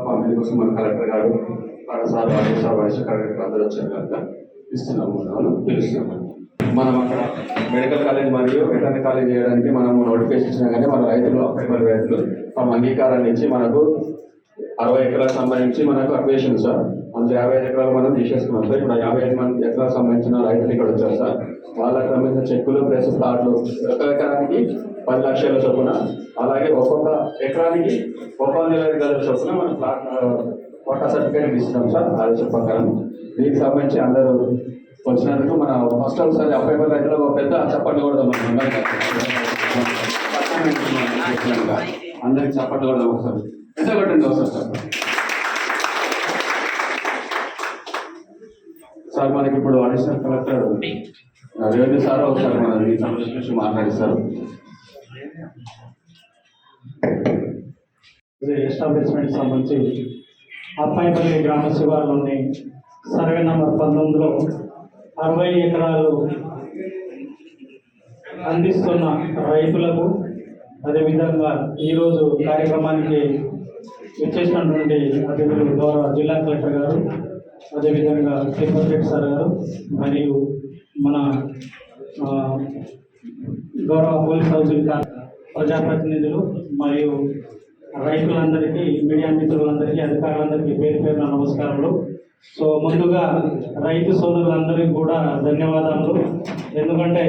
పంపిణీ కోసం మన కలెక్టర్ గారు సార్ వైస్ కలెక్టర్ అందరూ వచ్చారు కనుక ఇస్తున్నాము, పిలుస్తున్నాము. మనం అక్కడ మెడికల్ కాలేజ్ మరియు వెటర్నరీ కాలేజ్ చేయడానికి మనము నోటిఫికేషన్ ఇచ్చినా కానీ మన రైతులు అప్లైబుల్ రైతులు తమ అంగీకారాన్ని ఇచ్చి మనకు 60 ఎకరాలకు సంబంధించి మనకు అప్లికేషన్ సార్. అందులో 55 ఎకరాలు మనం తీసేసుకున్నాం సార్. ఇప్పుడు 55 ఎకరాలకు సంబంధించిన రైతులు ఇక్కడ వచ్చారు సార్. వాళ్ళకి సంబంధించిన చెక్కులు ప్లస్ ప్లాట్లు ఒక ఎకరానికి 10 లక్షల చొప్పున, అలాగే ఒక్కొక్క ఎకరానికి 1,20 గజాల చొప్పున మనం ప్లాట్ కోటా సర్టిఫికేట్ ఇస్తున్నాం సార్. ఆదేశం ప్రకారం దీనికి సంబంధించి అందరూ వచ్చినందుకు మన ఫస్ట్ ఒకసారి అప్లైబుల్ రైతులకు పెద్ద చప్పట్లు కూడా మనం అందరికి చప్పట్లు కూడా ఒకసారి ఎంత కొట్టండి ఒకసారి సార్. మనకి ఇప్పుడు అడిషనల్ కలెక్టర్ రెవెన్యూ సార్ ఒకసారి మన ఈ సమస్య గురించి మాట్లాడిస్తారు. ఎస్టాబ్లిష్మెంట్ సంబంధించి అప్పాయిపల్లి గ్రామ శివారులోని సర్వే నంబర్ 19లో 60 ఎకరాలు అందిస్తున్న రైతులకు, అదేవిధంగా ఈరోజు కార్యక్రమానికి ఇచ్చేసినటువంటి అతిథులు గౌరవ జిల్లా కలెక్టర్ గారు, అదేవిధంగా తిరుపతి రెడ్డి సార్ గారు, మరియు మన గౌరవ పోలీస్ హౌసింగ్ ప్రజాప్రతినిధులు మరియు రైతులందరికీ, మీడియా మిత్రులందరికీ, అధికారులందరికీ పేరు పేరున నమస్కారాలు. సో ముందుగా రైతు సోదరులందరికీ కూడా ధన్యవాదాలు. ఎందుకంటే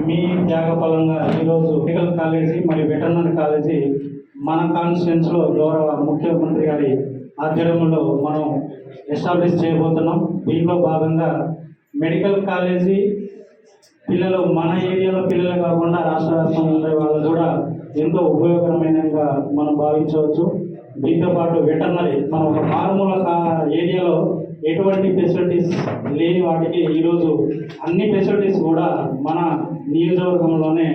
మీ త్యాగఫలంగా ఈరోజు మెడికల్ కాలేజీ మరియు వెటర్నరీ కాలేజీ మన కాన్స్టిట్యూన్సీలో గౌరవ ముఖ్యమంత్రి గారి ఆధ్వర్యంలో మనం ఎస్టాబ్లిష్ చేయబోతున్నాం. దీంట్లో భాగంగా మెడికల్ కాలేజీ పిల్లలు మన ఏరియాలో పిల్లలు కాకుండా రాష్ట్ర వ్యాప్తంగా ఉండే వాళ్ళు కూడా ఎంతో ఉపయోగకరమైనగా మనం భావించవచ్చు. దీంతో పాటు వెటర్నరీ మనం ఒక మారుమూల ఏరియాలో ఎటువంటి ఫెసిలిటీస్ లేని వాటికి ఈరోజు అన్ని ఫెసిలిటీస్ కూడా మన నియోజకవర్గంలోనే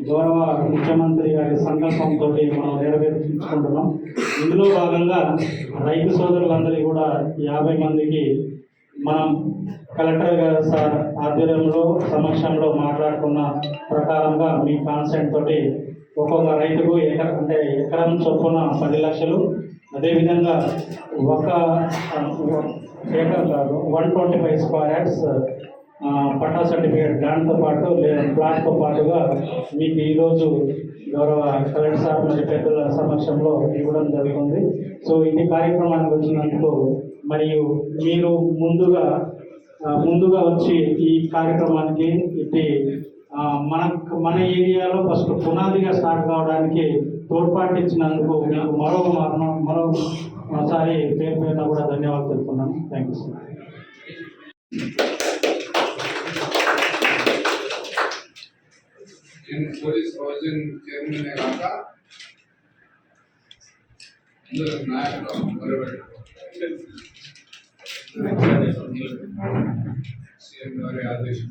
గౌరవ ముఖ్యమంత్రి గారి సంకల్పంతో మనం నెరవేర్చుకుంటున్నాం. ఇందులో భాగంగా రైతు సోదరులందరికీ కూడా 50 మందికి మనం కలెక్టర్ గారు సార్ ఆధ్వర్యంలో సమక్షంలో మాట్లాడుకున్న ప్రకారంగా మీ కాన్సెంట్ తోటి ఒక్కొక్క రైతుకు ఎకరం చొప్పున 10 లక్షలు, అదేవిధంగా ఒక ఏకర్ కాదు 125 స్క్వేర్ యార్డ్స్ పట్టా సర్టిఫికేట్ దాంతో పాటు ప్లాట్తో పాటుగా మీకు ఈరోజు గౌరవ కలెక్టర్ సార్ మరియు పెద్దల సమక్షంలో ఇవ్వడం జరుగుతుంది. సో ఇది కార్యక్రమానికి వచ్చినందుకు మరియు మీరు ముందుగా వచ్చి ఈ కార్యక్రమానికి ఇది మన ఏరియాలో ఫస్ట్ పునాదిగా స్టార్ట్ కావడానికి తోడ్పాటు ఇచ్చినందుకు మీకు మరోసారి పేరు పేరున కూడా ధన్యవాదాలు తెలుపుతున్నాను. Thank you sir. Police housing chairman కాక నాయకులు సీఎం గారి ఆదేశం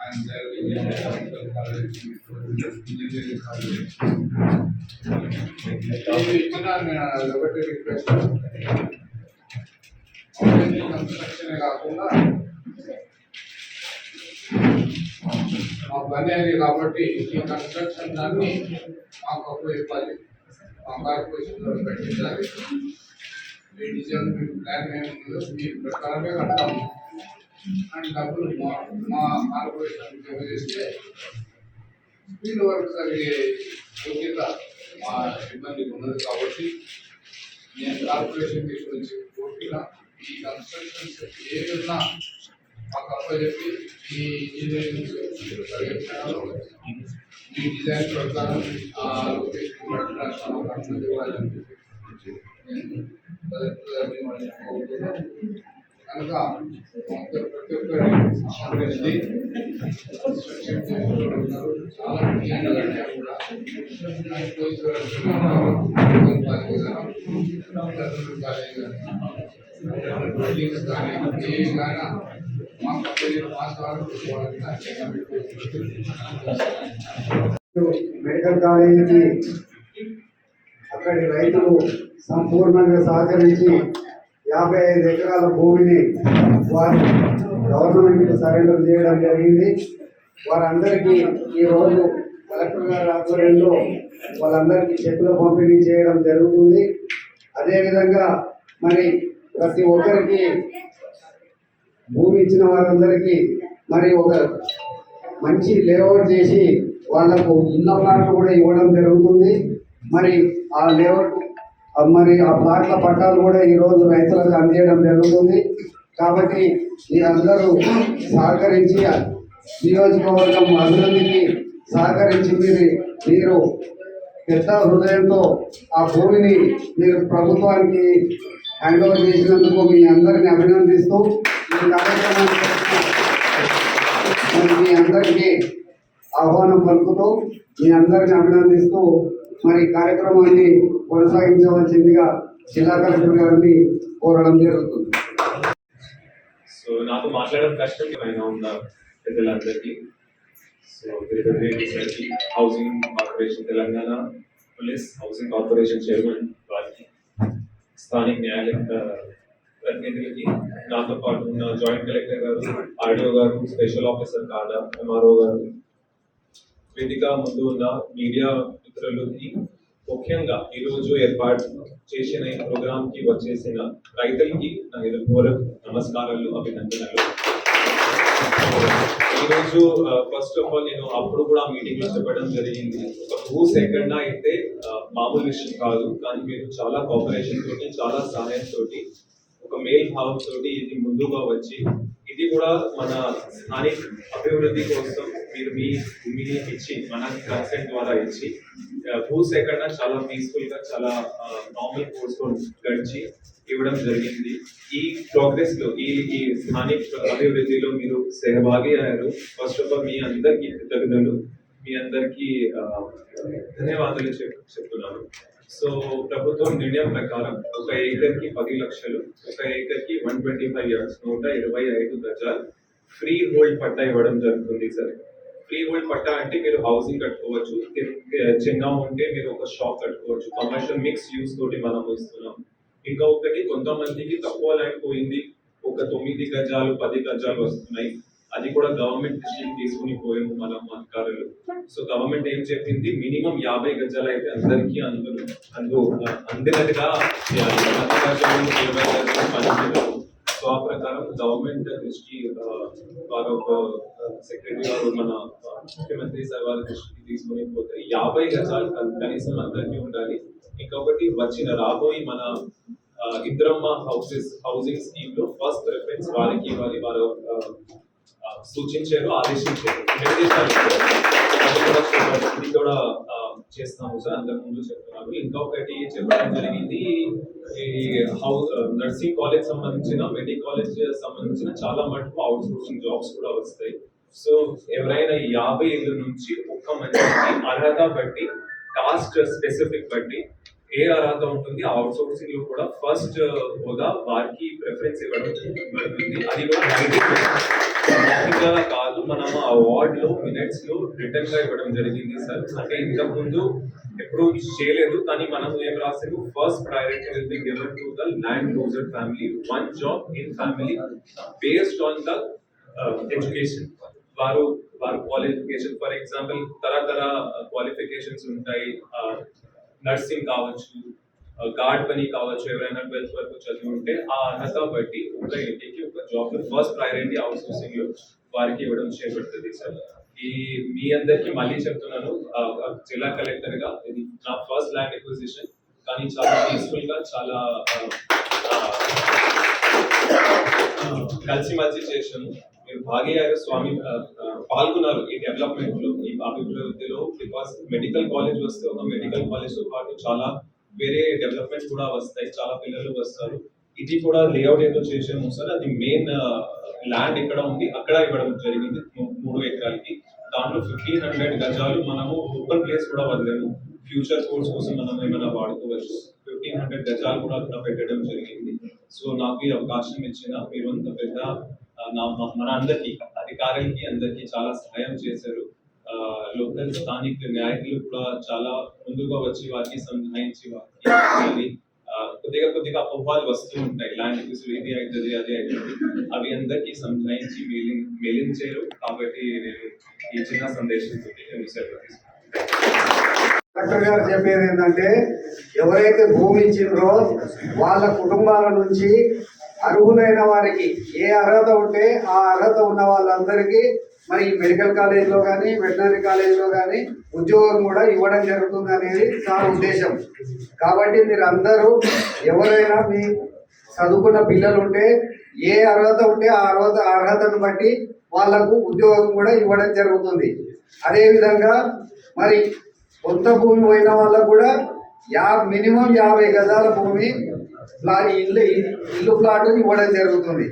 ఆయన ఇంజనీరింగ్ కాలేజ్ ఇచ్చిన ఒకటి రిక్వెస్ట్, కన్స్ట్రక్షన్ కాకుండా మా పని అది కాబట్టి ఈ కన్స్ట్రక్షన్ దాన్ని మాకు అప్పు ఇవ్వాలి, మా కార్పొరేషన్లో పెట్టించాలి. మీ డిజైన్ మీ ప్లాన్ ఏముందో మీ ప్రకారమే కట్టాము అండ్ డబ్బులు మా కార్పొరేషన్ జమ చేస్తే స్పీడ్ వర్క్ జరిగే యోగ్యత మా ఇబ్బంది ఉన్నది. కాబట్టి నేను కార్పొరేషన్ తీసుకొచ్చి పూర్తిగా ఈ కన్స్ట్రక్షన్స్ ఏదైనా మాకు అప్పచెప్పి ఈ ఇంజనీరింగ్ ఈ డిజైన్ ప్రకారం ఆ లొకేషన్ ఇవ్వాలని కనుక ప్రతి ఒక్కరి చాలా బిల్డింగ్స్ కానీ ఏ కానీ మెడికల్ కాలేజీకి అక్కడి రైతులు సంపూర్ణంగా సహకరించి 55 ఎకరాల భూమిని వారు గవర్నమెంట్కి సరెండర్ చేయడం జరిగింది. వారందరికీ ఈరోజు కలెక్టర్ గారి ఆధ్వర్యంలో వాళ్ళందరికీ చెక్కుల పంపిణీ చేయడం జరుగుతుంది. అదేవిధంగా మరి ప్రతి ఒక్కరికి భూమి ఇచ్చిన వారందరికీ మరి ఒక మంచి లేఅవుట్ చేసి వాళ్లకు ఇళ్ళ ప్లాట్లు కూడా ఇవ్వడం జరుగుతుంది. మరి ఆ లేఅవుట్ మరి ఆ ప్లాట్ల పట్టాలు కూడా ఈరోజు రైతులకు అందించడం జరుగుతుంది. కాబట్టి మీరందరూ సహకరించి నియోజకవర్గం అభివృద్ధికి సహకరించి మీరు పెద్ద హృదయంతో ఆ భూమిని మీరు ప్రభుత్వానికి హ్యాండ్ ఓవర్ చేసినందుకు మీ అందరిని అభినందిస్తూ ఈ కార్యక్రమాన్ని మీ అందరికీ ఆహ్వానం పలుకుతూ మీ అందరిని అభినందిస్తూ మరి కార్యక్రమాన్ని కొనసాగించవలసిందిగా జిల్లా కలెక్టర్ గారిని కోరడం జరుగుతుంది. సో నాతో మాట్లాడడం కష్టమైన ఉన్న పెద్దలందరికీ. So housing corporation Telangana police housing corporation chairman వారికి, స్థానిక న్యాయాలయ ప్రతినిధులకి, నాతో పాటు ఉన్న జాయింట్ కలెక్టర్ గారు, ఆర్డీఓ గారు, స్పెషల్ ఆఫీసర్ కాదా, ఎంఆర్ఓ గారు, వేదిక ముందు ఉన్న మీడియా మిత్రులకి, ముఖ్యంగా ఈరోజు ఏర్పాటు చేసిన ఈ ప్రోగ్రామ్ కి వచ్చేసిన రైతులకి నా హృదయపూర్వక నమస్కారాలు, అభినందనలు. ఈరోజు ఫస్ట్ ఆఫ్ ఆల్ నేను అప్పుడు కూడా మీటింగ్ లో చెప్పడం జరిగింది, ఒక భూ సేకరణ అయితే మామూలు విషయం కాదు, కానీ మీరు చాలా కోఆపరేషన్ తోటి, చాలా సహాయం తోటి, ఒక మేల్ భావం తోటి ఇది ముందుగా వచ్చి, ఇది కూడా మన స్థానిక అభివృద్ధి కోసం మీరు మీ భూమిని ఇచ్చి, మన కన్సెంట్ ద్వారా ఇచ్చి, భూ సేకరణ చాలా పీస్ఫుల్ గా, చాలా నార్మల్ కోర్స్ తో గడిచి ఇవ్వడం జరిగింది. ఈ ప్రోగ్రెస్ లో, ఈ స్థానిక అభివృద్ధిలో మీరు సహభాగి అయ్యారు. ఫస్ట్ ఆఫ్ ఆల్ మీ అందరికీ కృతజ్ఞతలు, మీ అందరికీ ధన్యవాదాలు చెప్తున్నాను. సో ప్రభుత్వం నిర్ణయం ప్రకారం ఒక ఏకర్కి 10 లక్షలు, ఒక ఏకర్కి 125 yards 125 గజాలు ఫ్రీ హోల్డ్ పట్టా ఇవ్వడం జరుగుతుంది సార్. ఫ్రీ హోల్డ్ పట్టా అంటే మీరు హౌసింగ్ కట్టుకోవచ్చు, చిన్న ఉంటే మీరు ఒక షాప్ కట్టుకోవచ్చు, కమర్షియల్ మిక్స్ యూస్ తోటి మనం ఇస్తున్నాం. ఇంకా ఒకటి, కొంతమందికి తక్కువ ల్యాండ్ పోయింది, ఒక 9 గజాలు 10 గజాలు వస్తున్నాయి, అది కూడా గవర్నమెంట్ దృష్టికి తీసుకుని పోయాము మనం అధికారులు. సో గవర్నమెంట్ ఏం చెప్పింది, మినిమం 50 గజాలు అయితే అందరికీ అందినట్టుగా 10 గజాలు 20 గజాలు. సో ఆ ప్రకారం గవర్నమెంట్ దృష్టి వారు సెక్రటరీ గారు, మన ముఖ్యమంత్రి సార్ వారి దృష్టికి తీసుకుని పోతే 50 గజాలు కనీసం అందరికీ ఉండాలి. ఇంకొకటి, రాబోయే మన ఇంద్రమ్మ హౌసింగ్ స్కీమ్ లో ఫస్ట్ ప్రిఫరెన్స్ వారికి వారు సూచించారు, ఆదేశించారు, నిర్దేశాలు ఇది కూడా చేస్తాము సార్, అంతకు ముందు చెప్తున్నాను. ఇంకొకటి చెప్పడం జరిగింది, ఈ నర్సింగ్ కాలేజ్ సంబంధించిన, మెడికల్ కాలేజ్ సంబంధించిన చాలా మటుకు అవుట్ సోర్సింగ్ జాబ్స్ కూడా వస్తాయి. సో ఎవరైనా 50 ఏళ్ళ నుంచి ఒక్క మందికి అర్హత బట్టి, కాస్ట్ స్పెసిఫిక్ బట్టి ఏ అర్హత ఉంటుంది, ఆ అవుట్ సోర్సింగ్ లో కూడా ఫస్ట్ హోదా వారికి ప్రిఫరెన్స్ ఇవ్వడం జరుగుతుంది. అది కూడా కాదు, మనం ఆ అవార్డ్ లో మినిట్స్ లో రిటర్న్ గా ఇవ్వడం జరిగింది సార్. అంటే ఇంతకు ముందు ఎప్పుడు చేయలేదు, కానీ మనం ఏం రాసాము, first priority will be given to the land loser family, 1 job in family based on the education. వారు క్వాలిఫికేషన్, ఫర్ ఎగ్జాంపుల్ తరతర క్వాలిఫికేషన్స్ ఉంటాయి, నర్సింగ్ కావచ్చు, గార్డ్ పని కావచ్చు, ఎవరైనా 12th వరకు చదివి ఉంటే ఆ అర్హత బట్టి ఒక ఇంటికి ఒక job first priority out sourcing లో వారికి ఇవ్వడం చేయబడుతుంది సార్. ఈ మీ అందరికి మళ్ళీ చెప్తున్నాను, జిల్లా కలెక్టర్ గా ఇది నా ఫస్ట్ ల్యాండ్ ఎక్విజిషన్, కానీ చాలా పీస్ఫుల్ గా, చాలా కలిసిమెలిసి చేసాము. మీరు భాగయ్యారు, స్వామి పాల్గొన్నారు ఈ డెవలప్మెంట్ లో, ఈ అభివృద్ధిలో. బికాస్ మెడికల్ కాలేజ్ వస్తే ఒక మెడికల్ కాలేజ్ తో పాటు చాలా వేరే డెవలప్మెంట్ కూడా వస్తాయి, చాలా పిల్లలు వస్తారు. ఇది కూడా లేఅవుట్ ఏదో చేసాము సార్, అది మెయిన్ ల్యాండ్ ఎక్కడ ఉంది అక్కడ ఇవ్వడం జరిగింది 3 ఎకరాలకి. దాంట్లో 1500 గజాలు మనము ఓపెన్ ప్లేస్ కూడా వదిలేము, ఫ్యూచర్ కోర్స్ కోసం మనం ఏమైనా వాడుకోవచ్చు. 1500 గజాలు కూడా అక్కడ పెట్టడం జరిగింది. సో నాకు ఈ అవకాశం ఇచ్చిన మీరు అంత పెద్ద మన అందరికీ, అధికారులకి అందరికీ చాలా సహాయం చేశారు. లోకల్ స్థానిక నాయకులు కూడా చాలా ముందుగా వచ్చి వారికి సంధాయించి, వారికి కొద్దిగా అపోహాలు వస్తూ ఉంటాయి, ల్యాండ్ ఇది అవుతుంది అది అవుతుంది, అవి అందరికీ సంధాయించి మెలించారు. కాబట్టి నేను ఈ చిన్న సందేశంతో నేను సెలవు తీసుకున్నాను. డాక్టర్ గారు చెప్పేది ఏంటంటే ఎవరైతే భూమి ఇచ్చిండ్రో వాళ్ళ కుటుంబాల నుంచి అర్హులైన వారికి ఏ అర్హత ఉంటే ఆ అర్హత ఉన్న వాళ్ళందరికీ మరి మెడికల్ కాలేజీలో కానీ వెటనరీ కాలేజీలో కానీ ఉద్యోగం కూడా ఇవ్వడం జరుగుతుంది అనేది సార్ ఉద్దేశం. కాబట్టి మీరు అందరూ ఎవరైనా మీ చదువుకున్న పిల్లలు ఉంటే ఏ అర్హత ఉంటే ఆ అర్హతను బట్టి వాళ్లకు ఉద్యోగం కూడా ఇవ్వడం జరుగుతుంది. అదేవిధంగా మరి కొంత భూమి పోయిన వాళ్ళకు కూడా మినిమం 50 గజాల భూమి ఇల్లు ప్లాట్ ఇవ్వడం జరుగుతుంది.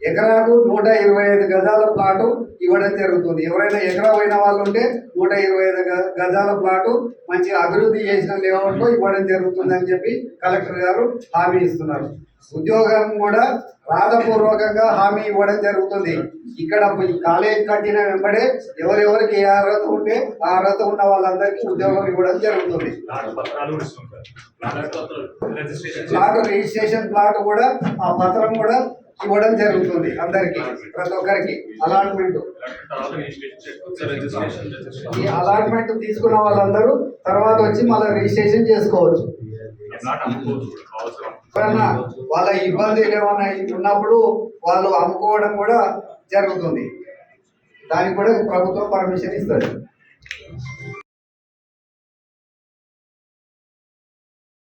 ఎకరాకు 125 గజాల ప్లాటు ఇవ్వడం జరుగుతుంది. ఎవరైనా ఎకరా పోయిన వాళ్ళు ఉంటే 125 గజాల ప్లాటు మంచి అభివృద్ధి చేసిన లేఅవుట్లో ఇవ్వడం జరుగుతుంది అని చెప్పి కలెక్టర్ గారు హామీ ఇస్తున్నారు. ఉద్యోగం కూడా రాతపూర్వకంగా హామీ ఇవ్వడం జరుగుతుంది. ఇక్కడ కాలేజ్ కట్టిన వెంబడే ఎవరెవరికి ఏ అర్హత ఉంటే ఆ అర్హత ఉన్న వాళ్ళందరికీ ఉద్యోగం ఇవ్వడం జరుగుతుంది. ప్లాట్ రిజిస్ట్రేషన్ ప్లాట్ కూడా ఆ పత్రం కూడా ఇవ్వడం జరుగుతుంది అందరికి, ప్రతి ఒక్కరికి అలాట్మెంట్. ఈ అలాట్మెంట్ తీసుకున్న వాళ్ళందరూ తర్వాత వచ్చి మళ్ళీ రిజిస్ట్రేషన్ చేసుకోవచ్చు. ఎప్పుడన్నా వాళ్ళ ఇబ్బందులు ఏమైనా ఉన్నప్పుడు వాళ్ళు అమ్ముకోవడం కూడా జరుగుతుంది. దానికి కూడా ప్రభుత్వం పర్మిషన్ ఇస్తుంది.